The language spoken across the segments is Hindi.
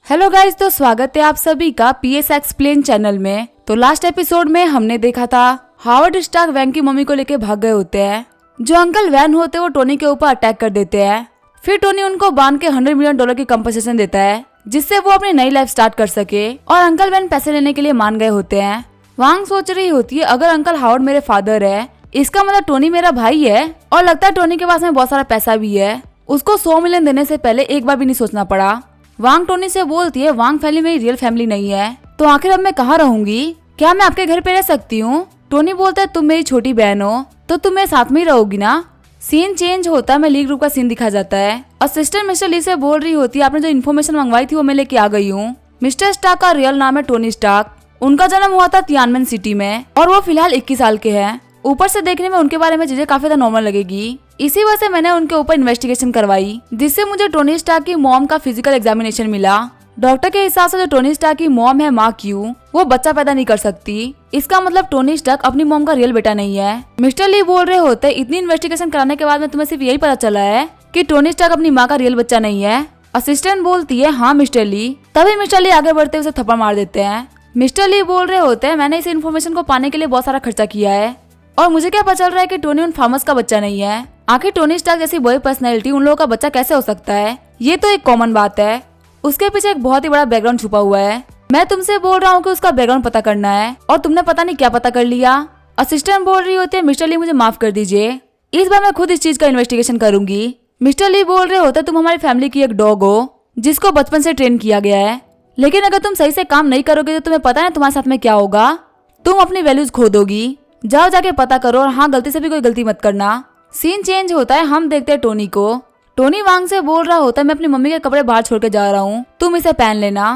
हेलो गाइस, तो स्वागत है आप सभी का पीएस एक्सप्लेन चैनल में। तो लास्ट एपिसोड में हमने देखा था हावर्ड स्टार्क वैन की मम्मी को लेके भाग गए होते हैं। जो अंकल वैन होते हैं वो टोनी के ऊपर अटैक कर देते हैं। फिर टोनी उनको बांध के $100 मिलियन की कंपनसेशन देता है जिससे वो अपनी नई लाइफ स्टार्ट कर सके, और अंकल वैन पैसे लेने के लिए मान गए होते हैं। वांग सोच रही होती है अगर अंकल हावर्ड मेरे फादर है इसका मतलब टोनी मेरा भाई है, और लगता है टोनी के पास में बहुत सारा पैसा भी है। उसको 100 मिलियन देने से पहले एक बार भी नहीं सोचना पड़ा। वांग टोनी से बोलती है वांग फैमिली मेरी रियल फैमिली नहीं है, तो आखिर अब मैं कहाँ रहूंगी? क्या मैं आपके घर पे रह सकती हूँ? टोनी बोलता है तुम मेरी छोटी बहन हो तो तुम मेरे साथ में ही रहोगी ना। सीन चेंज होता है, मैं लीग ग्रुप का सीन दिखा जाता है। असिस्टेंट मिस्टर ली से बोल रही होती है आपने जो इन्फॉर्मेशन मंगवाई थी वो मैं लेके आ गई हूँ। मिस्टर स्टार्क का रियल नाम है टोनी स्टार्क। उनका जन्म हुआ था तियानमेन सिटी में और वो फिलहाल 21 साल के हैं। ऊपर से देखने में उनके बारे में चीजें काफी ज्यादा नॉर्मल लगेगी, इसी वजह से मैंने उनके ऊपर इन्वेस्टिगेशन करवाई जिससे मुझे टोनी स्टार्क की मॉम का फिजिकल एग्जामिनेशन मिला। डॉक्टर के हिसाब से जो टोनी स्टार्क की मॉम है माँ क्यू, वो बच्चा पैदा नहीं कर सकती। इसका मतलब टोनी स्टार्क अपनी मॉम का रियल बेटा नहीं है। मिस्टर ली बोल रहे होते इतनी इन्वेस्टिगेशन कराने के बाद में तुम्हें सिर्फ यही पता चला है कि टोनी स्टार्क अपनी माँ का रियल बच्चा नहीं है। असिस्टेंट बोलती है हाँ मिस्टर ली। तभी मिस्टर ली आगे बढ़ते उसे थप्पड़ मार देते हैं। मिस्टर ली बोल रहे होते हैं मैंने इस इन्फॉर्मेशन को पाने के लिए बहुत सारा खर्चा किया है और मुझे क्या पता चल रहा है कि टोनी उन फार्मर्स का बच्चा नहीं है। आखिर टोनी स्टार्क जैसी बड़ी पर्सनैलिटी उन लोगों का बच्चा कैसे हो सकता है? ये तो एक कॉमन बात है। उसके पीछे एक बहुत ही बड़ा बैकग्राउंड छुपा हुआ है। मैं तुमसे बोल रहा हूँ कि उसका बैकग्राउंड पता करना है और तुमने पता नहीं क्या पता कर लिया। असिस्टेंट बोल रही होती है मिस्टर ली मुझे माफ कर दीजिए, इस बार मैं खुद इस चीज का इन्वेस्टिगेशन करूंगी। मिस्टर ली बोल रहे होते तुम हमारी फैमिली की एक डॉग हो जिसको बचपन से ट्रेन किया गया है, लेकिन अगर तुम सही से काम नहीं करोगे तो तुम्हें पता है तुम्हारे साथ में क्या होगा? तुम अपनी वैल्यूज खो दोगी। जाओ जाके पता करो और हाँ गलती से भी कोई गलती मत करना। सीन चेंज होता है, हम देखते हैं टोनी को। टोनी वांग से बोल रहा होता है मैं अपनी मम्मी के कपड़े बाहर छोड़ के जा रहा हूँ, तुम इसे पहन लेना।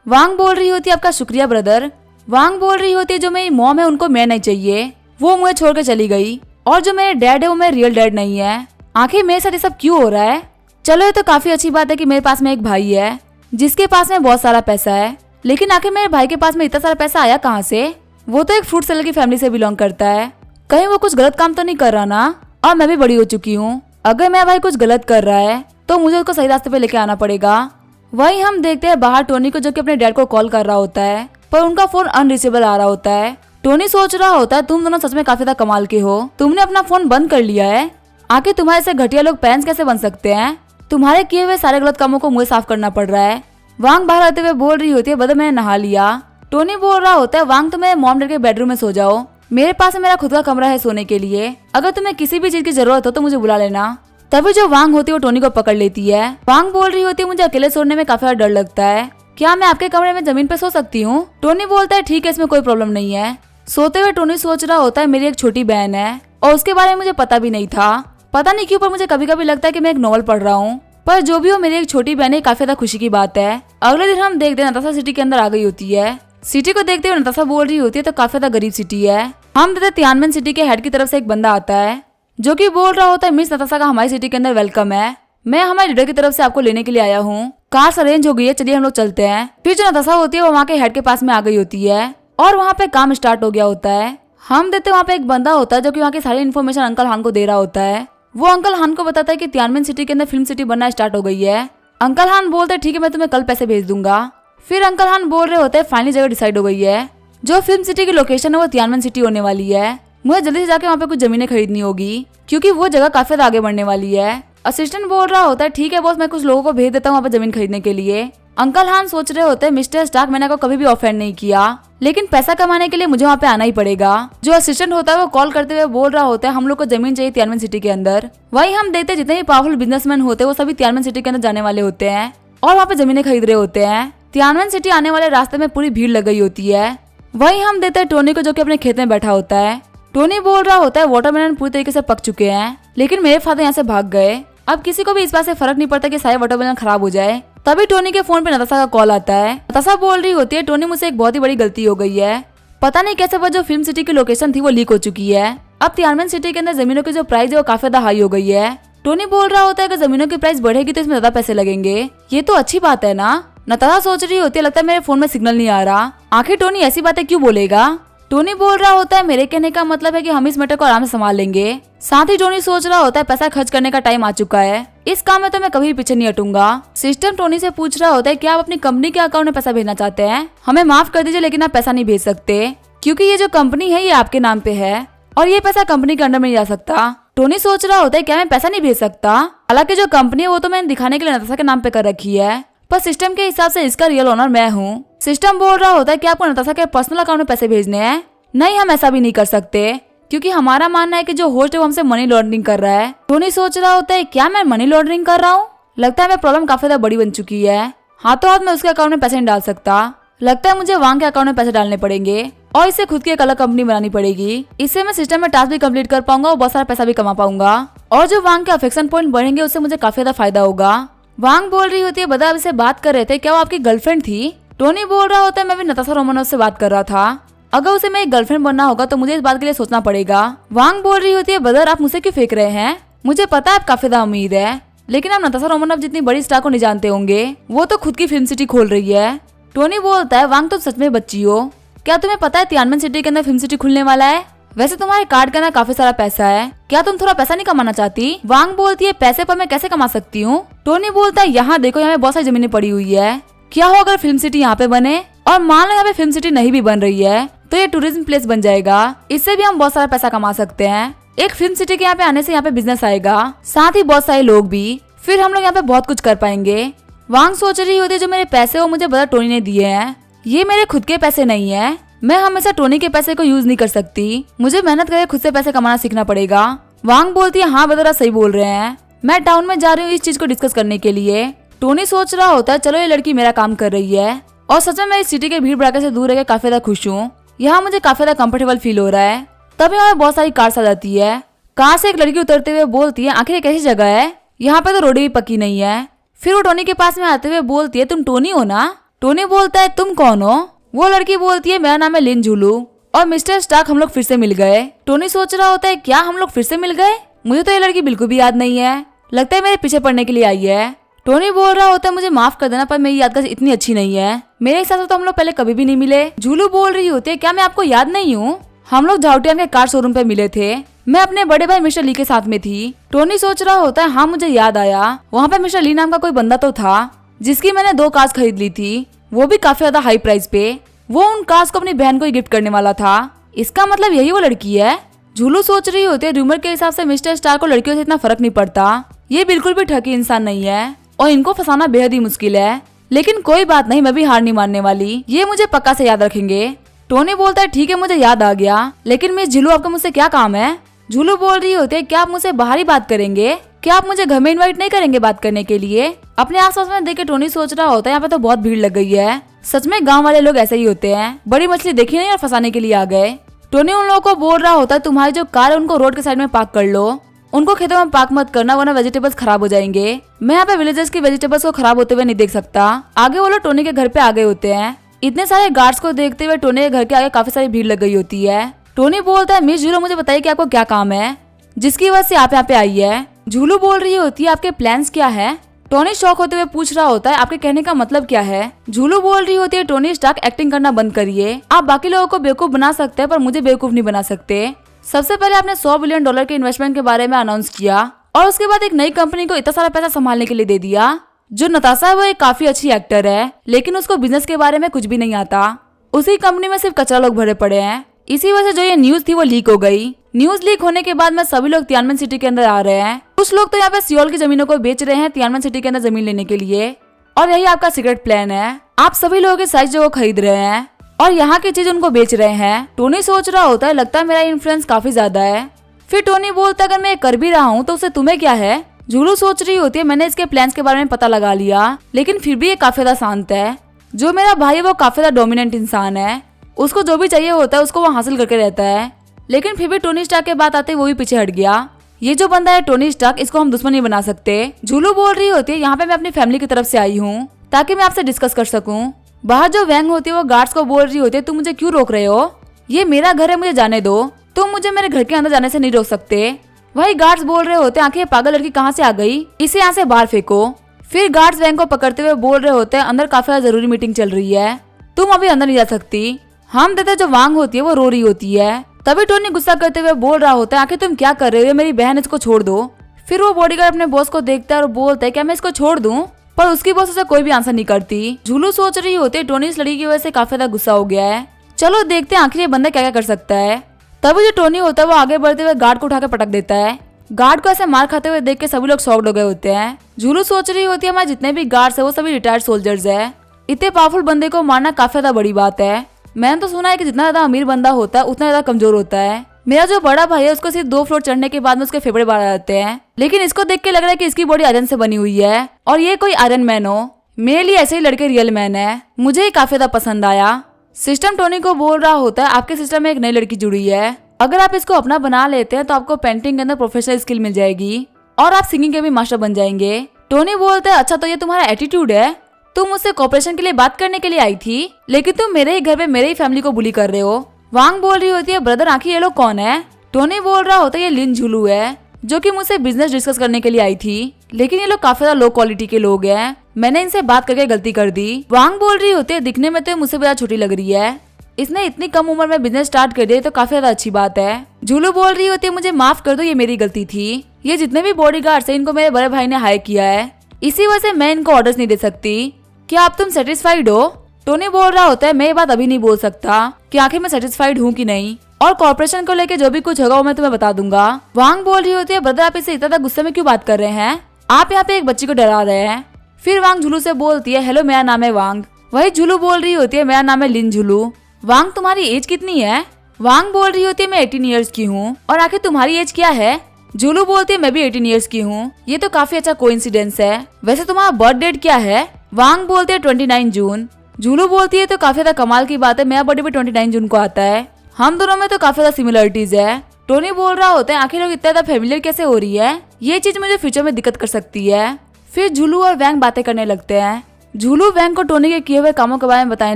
वांग बोल रही होती है आपका शुक्रिया ब्रदर। वांग बोल रही होती है जो मेरी मॉम है उनको मैं नहीं चाहिए, वो मुझे छोड़ के चली गई, और जो मेरे डैड है वो मेरे रियल डैड नहीं है। आखिर मेरे साथ ये सब क्यों हो रहा है? चलो ये तो काफी अच्छी बात है कि मेरे पास में एक भाई है जिसके पास में बहुत सारा पैसा है, लेकिन आखिर मेरे भाई के पास में इतना सारा पैसा आया कहाँ से? वो तो एक फ्रूट सेलर की फैमिली से बिलोंग करता है। कहीं वो कुछ गलत काम तो नहीं कर रहा ना? और मैं भी बड़ी हो चुकी हूँ, अगर मेरा भाई कुछ गलत कर रहा है तो मुझे उसको सही रास्ते पे लेके आना पड़ेगा। वही हम देखते हैं बाहर टोनी को जो कि अपने डैड को कॉल कर रहा होता है पर उनका फोन अनरीचेबल आ रहा होता है। टोनी सोच रहा होता है तुम दोनों सच में काफी ज्यादा कमाल के हो, तुमने अपना फोन बंद कर लिया है। आखिर तुम्हारे से घटिया लोग पेरेंट्स कैसे बन सकते हैं? तुम्हारे किए हुए सारे गलत कामों को मुझे साफ करना पड़ रहा है। वांग बाहर आते हुए बोल रही होती है बदल मैंने नहा लिया। टोनी बोल रहा होता है वांग तुम मेरे मॉम डैड के बेडरूम में सो जाओ, मेरे पास मेरा खुद का कमरा है सोने के लिए, अगर तुम्हें किसी भी चीज की जरूरत हो तो मुझे बुला लेना। तभी जो वांग होती है वो टोनी को पकड़ लेती है। वांग बोल रही होती है मुझे अकेले सोने में काफी डर लगता है, क्या मैं आपके कमरे में जमीन पे सो सकती हूँ? टोनी बोलता है ठीक है, इसमें कोई प्रॉब्लम नहीं है। सोते हुए टोनी सोच रहा होता है मेरी एक छोटी बहन है और उसके बारे में मुझे पता भी नहीं था। पता नहीं क्यों पर मुझे कभी कभी लगता है कि मैं एक नॉवल पढ़ रहा हूँ, पर जो भी हो मेरी एक छोटी बहन है, काफी ज्यादा खुशी की बात है। अगले दिन हम देखते हैं नताशा सिटी के अंदर आ गई होती है। सिटी को देखते हुए नताशा बोल रही होती है तो काफी ज्यादा गरीब सिटी है। हम देखते तियानमेन सिटी के हेड की तरफ से एक बंदा आता है जो कि बोल रहा होता है मिस नताशा का हमारी सिटी के अंदर वेलकम है, मैं हमारे लीडर की तरफ से आपको लेने के लिए आया हूँ, कार अरेंज हो गई है, चलिए हम लोग चलते हैं। फिर जो नताशा होती है वो वहाँ के हेड के पास में आ गई होती है और वहाँ पे काम स्टार्ट हो गया होता है। हम देखते वहाँ पे एक बंदा होता है जो कि वहाँ की सारी इन्फॉर्मेशन अंकल हान को दे रहा होता है। वो अंकल हान को बताता है कि तियानमेन सिटी के अंदर फिल्म सिटी बनना स्टार्ट हो गई है। अंकल हान बोलते हैं ठीक है मैं तुम्हें कल पैसे भेज दूंगा। फिर अंकल हान बोल रहे होते हैं फाइनली जगह डिसाइड हो गई है, जो फिल्म सिटी की लोकेशन है वो तियानमेन सिटी होने वाली है। मुझे जल्दी से जाके वहाँ पे कुछ जमीनें खरीदनी होगी क्योंकि वो जगह काफी आगे बढ़ने वाली है। असिस्टेंट बोल रहा होता है ठीक है बॉस, मैं कुछ लोगों को भेज देता हूँ वहाँ पे जमीन खरीदने के लिए। अंकल हान सोच रहे होते हैं मिस्टर स्टार्क मैंने आपको कभी भी ऑफेंड नहीं किया, लेकिन पैसा कमाने के लिए मुझे वहाँ पे आना ही पड़ेगा। जो असिस्टेंट होता है वो कॉल करते हुए बोल रहा होता है हम लोग को जमीन चाहिए तियानमेन सिटी के अंदर। वही हम देखते हैं जितने भी पावरफुल बिजनेसमैन होते हैं वो सभी तियानमेन सिटी के अंदर जाने वाले होते हैं और वहाँ पे जमीनें खरीद रहे होते हैं। तियानमेन सिटी आने वाले रास्ते में पूरी भीड़ लग गई होती है। वही हम देखते हैं टोनी को जो कि अपने खेत में बैठा होता है। टोनी बोल रहा होता है वाटरमेलन पूरी तरीके से पक चुके हैं, लेकिन मेरे फादर यहाँ से भाग गए। अब किसी को भी इस बात से फर्क नहीं पड़ता कि सारे वाटरमेलन खराब हो जाए। तभी टोनी के फोन पे नताशा का कॉल आता है। नताशा बोल रही होती है टोनी मुझसे एक बहुत ही बड़ी गलती हो गई है, पता नहीं कैसे वो जो फिल्म सिटी की लोकेशन थी वो लीक हो चुकी है। अब तियानमेन सिटी के अंदर जमीनों की जो प्राइस है वो काफी ज्यादा हाई हो गई है। टोनी बोल रहा होता है कि जमीनों की प्राइस बढ़ेगी तो इसमें ज्यादा पैसे लगेंगे, ये तो अच्छी बात है ना। नताशा सोच रही होती है लगता है मेरे फोन में सिग्नल नहीं आ रहा, आखिर टोनी ऐसी बातें क्यों बोलेगा? टोनी बोल रहा होता है मेरे कहने का मतलब है कि हम इस मैटर को आराम से संभाल लेंगे। साथ ही टोनी सोच रहा होता है पैसा खर्च करने का टाइम आ चुका है। इस काम में तो मैं कभी पीछे नहीं हटूंगा। सिस्टम टोनी से पूछ रहा होता है कि आप अपनी कंपनी के अकाउंट में पैसा भेजना चाहते हैं, हमें माफ कर दीजिए लेकिन आप पैसा नहीं भेज सकते क्योंकि ये जो कंपनी है ये आपके नाम पे है और ये पैसा कंपनी के अंडर में नहीं जा सकता। टोनी सोच रहा होता है क्या मैं पैसा नहीं भेज सकता, हालांकि जो कंपनी है वो तो मैंने दिखाने के लिए नताशा के नाम पे कर रखी है, पर सिस्टम के हिसाब से इसका रियल ओनर मैं हूँ। सिस्टम बोल रहा होता है कि आपको नताशा के पर्सनल अकाउंट में पैसे भेजने हैं। नहीं, हम ऐसा भी नहीं कर सकते क्योंकि हमारा मानना है कि जो होस्ट है वो हमसे मनी लॉन्ड्रिंग कर रहा है। टोनी सोच रहा होता है क्या मैं मनी लॉन्ड्रिंग कर रहा हूँ, लगता है मेरी प्रॉब्लम काफी ज्यादा बड़ी बन चुकी है। हाथों हाथ में उसके अकाउंट में पैसे नहीं डाल सकता, लगता है मुझे वांग के अकाउंट में पैसे डालने पड़ेंगे और इसे खुद की एक अलग कंपनी बनानी पड़ेगी। इससे मैं सिस्टम में टास्क भी कंप्लीट कर पाऊंगा और बहुत सारा पैसा भी कमा पाऊंगा और जो वांग के अफेक्शन पॉइंट बढ़ेंगे उससे मुझे काफी ज्यादा फायदा होगा। वांग बोल रही होती है बता अब इसे बात कर रहे थे, क्या वो आपकी गर्लफ्रेंड थी? टोनी बोल रहा होता है मैं भी नताशा रोमानोव से बात कर रहा था, अगर उसे मेरी गर्लफ्रेंड बनना होगा तो मुझे इस बात के लिए सोचना पड़ेगा। वांग बोल रही होती है ब्रदर आप मुझसे क्यों फेंक रहे हैं, मुझे पता है आप काफी ज्यादा उम्मीद है लेकिन आप नताशा रोमानोव जितनी बड़ी स्टार को नहीं जानते होंगे, वो तो खुद की फिल्म सिटी खोल रही है। टोनी बोलता है वांग तुम सच में बच्ची हो, क्या तुम्हें पता है तियानमेन सिटी के अंदर फिल्म सिटी खुलने वाला है? वैसे तुम्हारे कार्ड के अंदर काफी सारा पैसा है, क्या तुम थोड़ा पैसा नहीं कमाना चाहती? वांग बोलती है पैसे पर मैं कैसे कमा सकती हूँ? टोनी बोलता है यहाँ देखो यहाँ बहुत सारी जमीनें पड़ी हुई है, क्या हो अगर फिल्म सिटी यहाँ पे बने और मान लो यहाँ पे फिल्म सिटी नहीं भी बन रही है तो ये टूरिज्म प्लेस बन जाएगा, इससे भी हम बहुत सारा पैसा कमा सकते हैं। एक फिल्म सिटी के यहाँ पे आने से यहाँ पे बिजनेस आएगा, साथ ही बहुत सारे लोग भी, फिर हम लोग यहाँ पे बहुत कुछ कर पाएंगे। वांग सोच रही होती है जो मेरे पैसे वो मुझे ब्रदर टोनी ने दिए हैं, ये मेरे खुद के पैसे नहीं है, मैं हमेशा टोनी के पैसे को यूज नहीं कर सकती, मुझे मेहनत करके खुद से पैसे कमाना सीखना पड़ेगा। वांग बोलती है हाँ ब्रदर सही बोल रहे हैं, मैं टाउन में जा रही हूँ इस चीज को डिस्कस करने के लिए। टोनी सोच रहा होता है चलो ये लड़की मेरा काम कर रही है और सच में मैं इस सिटी के भीड़ भड़ाके से दूर रहकर काफी ज्यादा खुश हूँ, यहाँ मुझे काफी ज्यादा कंफर्टेबल फील हो रहा है। तभी हमें बहुत सारी कार्स आ जाती है, कार से एक लड़की उतरते हुए बोलती है आखिर ये कैसी जगह है, यहाँ पे तो रोड भी पक्की नहीं है। फिर वो टोनी के पास में आते हुए बोलती है तुम टोनी हो ना? टोनी बोलता है तुम कौन हो? वो लड़की बोलती है मेरा नाम है लिन झूलू और मिस्टर स्टार्क हम लोग फिर से मिल गए। टोनी सोच रहा होता है क्या हम लोग फिर से मिल गए, मुझे तो ये लड़की बिल्कुल भी याद नहीं है, लगता है मेरे पीछे पड़ने के लिए आई है। टोनी बोल रहा होता है मुझे माफ कर देना पर मेरी याददाश्त इतनी अच्छी नहीं है, मेरे हिसाब से तो हम लोग पहले कभी भी नहीं मिले। झूलू बोल रही होती है क्या मैं आपको याद नहीं हूँ, हम लोग झाउटियान के कार शोरूम पे मिले थे, मैं अपने बड़े भाई मिस्टर ली के साथ में थी। टोनी सोच रहा होता है हाँ मुझे याद आया, वहाँ पे मिस्टर ली नाम का कोई बंदा तो था जिसकी मैंने 2 कार्स खरीद ली थी, वो भी काफी ज्यादा हाई प्राइस पे, वो उन कार्स को अपनी बहन को ही गिफ्ट करने वाला था, इसका मतलब यही वो लड़की है। झूलू सोच रही होती है रूमर के हिसाब से मिस्टर स्टार को लड़कियों से इतना फर्क नहीं पड़ता, ये बिल्कुल भी ठगी इंसान नहीं है और इनको फंसाना बेहद ही मुश्किल है, लेकिन कोई बात नहीं मैं भी हार नहीं मानने वाली, ये मुझे पक्का से याद रखेंगे। टोनी बोलता है ठीक है मुझे याद आ गया, लेकिन मिस झूलू आपका मुझसे क्या काम है? झूलू बोल रही होती है क्या आप मुझसे बाहर ही बात करेंगे, क्या आप मुझे घर में इनवाइट नहीं करेंगे बात करने के लिए? अपने आसपास में देख के टोनी सोच रहा होता है यहाँ पे तो बहुत भीड़ लग गई है, सच में गांव वाले लोग ऐसे ही होते हैं, बड़ी मछली देखी नहीं और फंसाने के लिए आ गए। टोनी उन लोगों को बोल रहा होता है तुम्हारी जो कार है उनको रोड के साइड में पार्क कर लो, उनको खेतों में पार्क मत करना वरना वेजिटेबल्स खराब हो जाएंगे, मैं यहाँ पे विलेजर्स की वेजिटेबल्स को खराब होते हुए नहीं देख सकता। आगे वो लोग टोनी के घर पे आ गए होते हैं, इतने सारे गार्ड्स को देखते हुए टोनी के घर के आगे काफी सारी भीड़ लग गई होती है। टोनी बोलता है मिस झूलू मुझे बताइए कि आपको क्या काम है जिसकी वजह से आप यहाँ पे आई है? झूलू बोल रही होती है आपके प्लान्स क्या है? टोनी शॉक होते हुए पूछ रहा होता है आपके कहने का मतलब क्या है? झूलू बोल रही होती है टोनी स्टार्क एक्टिंग करना बंद करिए, आप बाकी लोगों को बेवकूफ बना सकते हैं पर मुझे बेवकूफ नहीं बना सकते। सबसे पहले आपने $100 बिलियन के इन्वेस्टमेंट के बारे में अनाउंस किया और उसके बाद एक नई कंपनी को इतना सारा पैसा संभालने के लिए दे दिया। जो नताशा है वो एक काफी अच्छी एक्टर है लेकिन उसको बिजनेस के बारे में कुछ भी नहीं आता, उसी कंपनी में सिर्फ कचरा लोग भरे पड़े हैं, इसी वजह से जो ये न्यूज थी वो लीक हो गई। न्यूज लीक होने के बाद में सभी लोग तियानमेन सिटी के अंदर आ रहे हैं, कुछ लोग तो यहाँ पे सियोल की जमीनों को बेच रहे हैं तियानमेन सिटी के अंदर जमीन लेने के लिए, और यही आपका सीक्रेट प्लान है, आप सभी लोगों की साइज जो खरीद रहे हैं और यहाँ की चीज उनको बेच रहे हैं। टोनी सोच रहा होता है लगता है मेरा इन्फ्लुएंस काफी ज्यादा है। फिर टोनी बोलता है अगर मैं कर भी रहा हूँ तो उससे तुम्हें क्या है? झूलू सोच रही होती है मैंने इसके प्लान्स के बारे में पता लगा लिया लेकिन फिर भी ये काफी ज्यादा शांत है, जो मेरा भाई है वो काफी ज्यादा डोमिनेंट इंसान है, उसको जो भी चाहिए होता है उसको वो हासिल करके रहता है, लेकिन फिर भी टोनी स्टार्क के बात आते वो भी पीछे हट गया। ये जो बंदा है टोनी स्टार्क इसको हम दुश्मन नहीं बना सकते। झूलू बोल रही होती है यहाँ पे मैं अपनी फैमिली की तरफ से आई हूँ ताकि मैं आपसे डिस्कस कर सकूँ। बाहर जो वैंग होती है वो गार्ड्स को बोल रही होती है तुम मुझे क्यों रोक रहे हो, ये मेरा घर है मुझे जाने दो, तुम मुझे मेरे घर के अंदर जाने से नहीं रोक सकते। वही गार्ड्स बोल रहे होते हैं आखिर पागल लड़की कहाँ से आ गई, इसे यहाँ से बाहर फेंको। फिर गार्ड्स वैंग को पकड़ते हुए बोल रहे होते हैं अंदर काफी जरूरी मीटिंग चल रही है, तुम अभी अंदर नहीं जा सकती। हम देते जो वांग होती है वो रो रही होती है, तभी टोनी गुस्सा करते हुए बोल रहा होता है आखिर तुम क्या कर रहे हो, मेरी बहन इसको छोड़ दो। फिर वो बॉडीगार्ड अपने बॉस को देखता है और बोलता है क्या मैं इसको छोड़ दूं, पर उसकी बॉस उसे कोई भी आंसर नहीं करती। झूलू सोच रही होती है टोनी इस लड़की की वजह से काफी ज्यादा गुस्सा हो गया है, चलो देखते हैं आखिर ये बंदा क्या क्या कर सकता है। तभी जो टोनी होता है वो आगे बढ़ते हुए गार्ड को उठा के पटक देता है। गार्ड को ऐसे मार खाते हुए देख के सभी लोग शॉक्ड हो गए होते हैं। झूलू सोच रही होती है हमारे जितने भी गार्ड्स है वो सभी रिटायर्ड सोल्जर्स है, इतने पावरफुल बंदे को मारना काफी ज्यादा बड़ी बात है। मैंने तो सुना है कि जितना ज्यादा अमीर बंदा होता है उतना ज्यादा कमजोर होता है। मेरा जो बड़ा भाई है उसको सिर्फ 2 फ्लोर चढ़ने के बाद में उसके फेफड़े बाहर आ जाते हैं, लेकिन इसको देख के लग रहा है कि इसकी बॉडी आयरन से बनी हुई है और ये कोई आयरन मैन हो। मेरे लिए ऐसे ही लड़के रियल मैन है, मुझे ये काफी ज्यादा पसंद आया। सिस्टम टोनी को बोल रहा होता है आपके सिस्टम में एक नई लड़की जुड़ी है, अगर आप इसको अपना बना लेते हैं तो आपको पेंटिंग के अंदर प्रोफेशनल स्किल मिल जाएगी और आप सिंगिंग के भी मास्टर बन जाएंगे। टोनी बोलता है अच्छा तो ये तुम्हारा एटीट्यूड है, तुम मुझसे कॉपरेशन के लिए बात करने के लिए आई थी लेकिन तुम मेरे ही घर पे मेरे ही फैमिली को बुली कर रहे हो। वांग बोल रही होती है ब्रदर आखिर ये लोग कौन है। टोनी बोल रहा होता है ये लिन झुलू है जो कि मुझसे बिजनेस डिस्कस करने के लिए आई थी, लेकिन ये लोग काफी ज्यादा लो क्वालिटी के लोग हैं, मैंने इनसे बात करके गलती कर दी। वांग बोल रही होती है दिखने में तो मुझसे ज्यादा छोटी लग रही है, इसने इतनी कम उम्र में बिजनेस स्टार्ट कर दिया तो काफी ज्यादा अच्छी बात है। झूलू बोल रही होती है मुझे माफ कर दो ये मेरी गलती थी, ये जितने भी बॉडीगार्ड्स हैं इनको मेरे बड़े भाई ने हायर किया है, इसी वजह से मैं इनको ऑर्डर्स नहीं दे सकती। क्या अब तुम सेटिस्फाइड हो। टोनी बोल रहा होता है मैं ये बात अभी नहीं बोल सकता कि आखिर मैं सेटिस्फाइड हूँ कि नहीं, और कॉर्पोरेशन को लेके जो भी कुछ होगा वो मैं तुम्हें बता दूंगा। वांग बोल रही होती है ब्रदर आप इसे इतना गुस्से में क्यों बात कर रहे हैं, आप यहाँ पे एक बच्ची को डरा रहे हैं। फिर वांग झुलू से बोलती है हेलो मेरा नाम है वांग। वही झुलू बोल रही होती है मेरा नाम है लिन झुलू। वांग तुम्हारी एज कितनी है। वांग बोल रही होती है मैं 18 इयर्स की हूँ, और आखिर तुम्हारी एज क्या है। झुलू बोलती है मैं भी 18 इयर्स की हूँ, ये तो काफी अच्छा कोइंसिडेंस है, वैसे तुम्हारा बर्थ डेट क्या है। वांग बोलती है 29 जून। झुलू बोलती है तो काफी ज्यादा कमाल की बात है, मेरा बर्थडे भी 29 जून को आता है, हम दोनों में तो काफी ज्यादा सिमिलरिटीज है। टोनी बोल रहा होता है आखिर लोग इतना ज्यादा फेमिलियर कैसे हो रही है, ये चीज मुझे फ्यूचर में दिक्कत कर सकती है। फिर झुलू और वैंग बातें करने लगते हैं। झुलू वैंग को टोनी के किए हुए कामों के बारे में बताने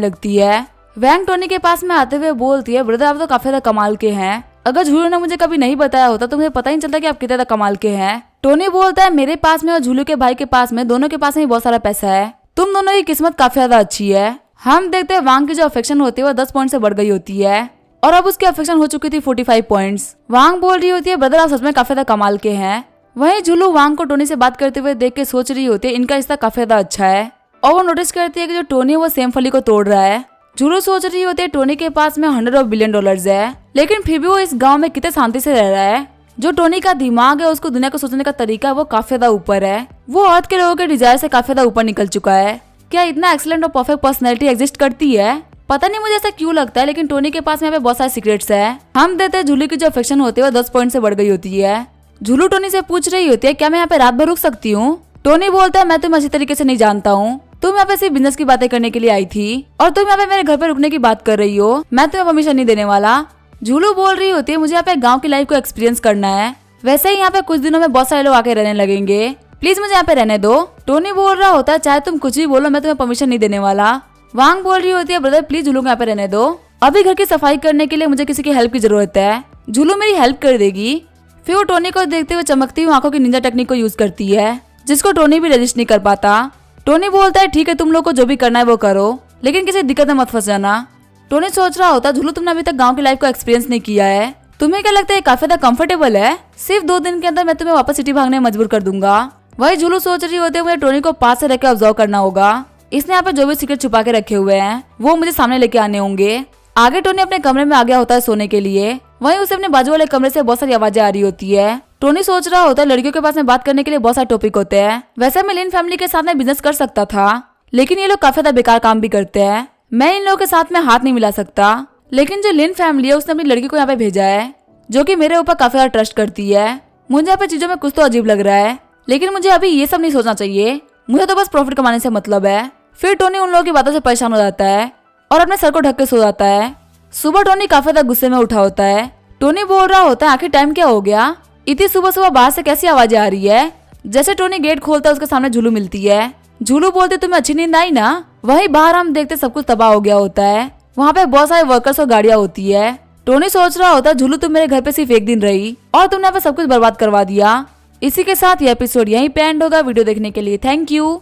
लगती है। वैंग टोनी के पास में आते हुए बोलती है ब्रदर आप तो काफी ज्यादा कमाल के हैं, अगर झुलू ने मुझे कभी नहीं बताया होता तो मुझे पता ही नहीं चलता कि आप कितने ज्यादा कमाल के हैं। टोनी बोलता है मेरे पास में और झुलू के भाई के पास में दोनों के पास में बहुत सारा पैसा है, तुम दोनों की किस्मत काफी ज्यादा अच्छी है। हम देखते हैं वांग की जो अफेक्शन होती है वो 10 पॉइंट से बढ़ गई होती है और अब उसकी अफेक्शन हो चुकी थी 45 पॉइंट्स। वांग बोल रही होती है ब्रदर आप सच में काफी ज्यादा कमाल के हैं। वहीं झुलू वांग को टोनी से बात करते हुए देख के सोच रही होती है इनका रिश्ता काफी ज्यादा अच्छा है, और वो नोटिस करती है कि जो टोनी है वो सेम फली को तोड़ रहा है। झुलू सोच रही होती है टोनी के पास में $100 बिलियन है, लेकिन फिर भी वो इस गांव में कितने शांति से रह रहा है। जो टोनी का दिमाग है उसको दुनिया को सोचने का तरीका वो काफी ज्यादा ऊपर है, वो अर्थ के लोगों के डिजायर से काफी ज्यादा ऊपर निकल चुका है। क्या इतना एक्सीलेंट और परफेक्ट पर्सनैलिटी एग्जिस्ट करती है, पता नहीं मुझे ऐसा क्यों लगता है, लेकिन टोनी के पास में बहुत सारे सीक्रेट्स है। हम देते हैं झुलू की जो अफेक्शन होती है वो 10 पॉइंट से बढ़ गई होती है। झुलू टोनी से पूछ रही होती है क्या मैं यहाँ पे रात भर रुक सकती हूँ। टोनी बोलता है मैं तुम्हें अच्छी तरीके से नहीं जानता हूँ, तुम यहाँ पे सिर्फ बिजनेस की बातें करने के लिए आई थी और तुम यहाँ पे मेरे घर पे रुकने की बात कर रही हो, मैं तुम्हें परमिशन नहीं देने वाला। झुलू बोल रही होती है मुझे यहाँ पे गाँव की लाइफ को एक्सपीरियंस करना है, वैसे ही यहाँ पे कुछ दिनों में बहुत सारे लोग आके रहने लगेंगे, प्लीज मुझे यहाँ पे रहने दो। टोनी बोल रहा होता है चाहे तुम कुछ भी बोलो मैं तुम्हें परमिशन नहीं देने वाला। वांग बोल रही होती है ब्रदर प्लीज झुलू को यहाँ पे रहने दो, अभी घर की सफाई करने के लिए मुझे किसी की हेल्प की जरूरत है, झुलू मेरी हेल्प कर देगी। फिर वो टोनी को देखते हुए चमकती हुई आंखों की निंजा टेक्निक को यूज करती है, जिसको टोनी भी रजिस्ट नहीं कर पाता। टोनी बोलता है ठीक है तुम लोग को जो भी करना है वो करो, लेकिन किसी दिक्कत में मत फंस जाना। टोनी सोच रहा होता है झुलू तुमने अभी तक गाँव की लाइफ को एक्सपीरियंस नहीं किया है, तुम्हें क्या लगता है काफी ज्यादा कंफर्टेबल है, सिर्फ 2 दिन के अंदर मैं तुम्हें वापस सिटी भागने में मजबूर कर दूंगा। वही झुलू सोच रही होती है मुझे टोनी को पास से रहकर ऑब्जर्व करना होगा, इसने यहाँ पे जो भी सीक्रेट छुपा के रखे हुए हैं वो मुझे सामने लेके आने होंगे। आगे टोनी अपने कमरे में आ गया होता है सोने के लिए, वहीं उसे अपने बाजू वाले कमरे से बहुत सारी आवाजें आ रही होती है। टोनी सोच रहा होता है लड़कियों के पास में बात करने के लिए बहुत सारे टॉपिक होते हैं, वैसे मैं लिन फैमिली के साथ में बिजनेस कर सकता था, लेकिन ये लोग काफी ज्यादा बेकार काम भी करते हैं, मैं इन लोगों के साथ में हाथ नहीं मिला सकता। लेकिन जो लिन फैमिली है उसने अपनी लड़की को यहाँ पे भेजा है जो कि मेरे ऊपर काफी ज्यादा ट्रस्ट करती है। मुझे यहाँ पे चीजों में कुछ तो अजीब लग रहा है, लेकिन मुझे अभी ये सब नहीं सोचना चाहिए, मुझे तो बस प्रॉफिट कमाने से मतलब है। फिर टोनी उन लोगों की बातों से परेशान हो जाता है और अपने सर को ढक के सो जाता है। सुबह टोनी काफी ज्यादा गुस्से में उठा होता है। टोनी बोल रहा होता है आखिर टाइम क्या हो गया, इतनी सुबह सुबह बाहर से कैसी आवाजें आ रही है। जैसे टोनी गेट खोलता है उसके सामने झुलू मिलती है। झुलू बोलते तुम्हें अच्छी नींद आई ना। वहीं बाहर हम देखते सब कुछ तबाह हो गया होता है, वहाँ पे बहुत सारे वर्कर्स और गाड़ियां होती है। टोनी सोच रहा होता है झुलू तुम मेरे घर पे सिर्फ 1 दिन रही और तुमने यहाँ पे सब कुछ बर्बाद करवा दिया। इसी के साथ ये एपिसोड यहीं पे एंड होगा। वीडियो देखने के लिए थैंक यू।